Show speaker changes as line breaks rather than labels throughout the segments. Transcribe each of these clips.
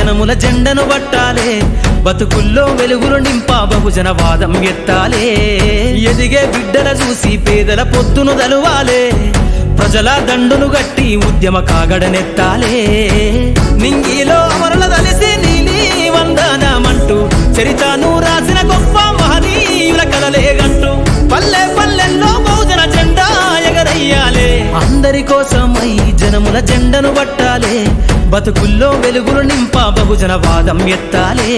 జనముల జెండను పట్టాలే బతుకుల్లో వెలుగులు నింపా బహుజన వాదం ఎత్తాలే ఎదిగే బిడ్డల చూసి పేదల పొత్తును దలువాలే ప్రజల దండును గట్టి ఉద్యమ కాగడనెత్తాలే నింగిలో అమరుల దలిసి నీలి వందనమంటూ చరితను రాసిన గొప్ప మహనీయుల కలలేగంటూ పల్లె పల్లెల్లో బహుజన జెండా ఎగరయ్యాలే అందరి కోసమై జనముల జెండను పట్టాలే బతుకుల్లో వెలుగులు నింపా బహుజన వాదం ఎత్తాలే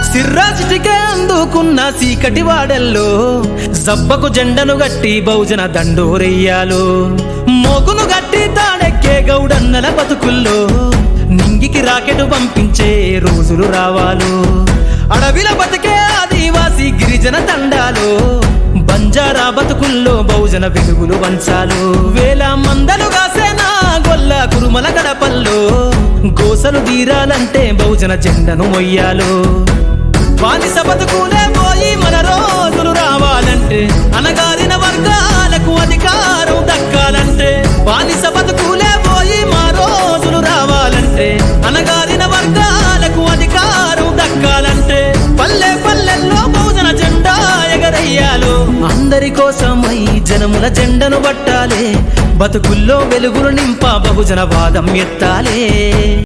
సిర్రాజిటికే అందుకున్న సీకటి వాడల్లో జబ్బకు జెండను గట్టి బహుజన దండోరెయ్యాలో మోగును గట్టి తాడెక్కే గౌడన్నల బతుకుల్లో నింగికి రాకెట్ పంపించే రోజులు రావాలో అడవిల బతికే ఆదివాసి గిరిజన తండాలో బంజారా బతుకుల్లో బహుజన వెలుగులు వంచాలో వేల మందలుగా సేనా గొల్ల కురుమల గడపల్లో గోసలు తీరాలంటే బహుజన జెండను మొయ్యాలో బానిస బతుకులే పోయి మన రోజులు రావాలంటే అనగారిన వర్గాలకు అధికారం దక్కాలంటే బానిస బతుకులే పోయి మా రోజులు రావాలంటే అనగారిన వర్గాలకు అధికారం దక్కాలంటే పల్లె పల్లెల్లో బహుజన జెండా ఎగరయ్యాలో అందరి కోసమై జనముల జెండను పట్టాలే బతుకుల్లో వెలుగులు నింపా బహుజన వాదం ఎత్తాలే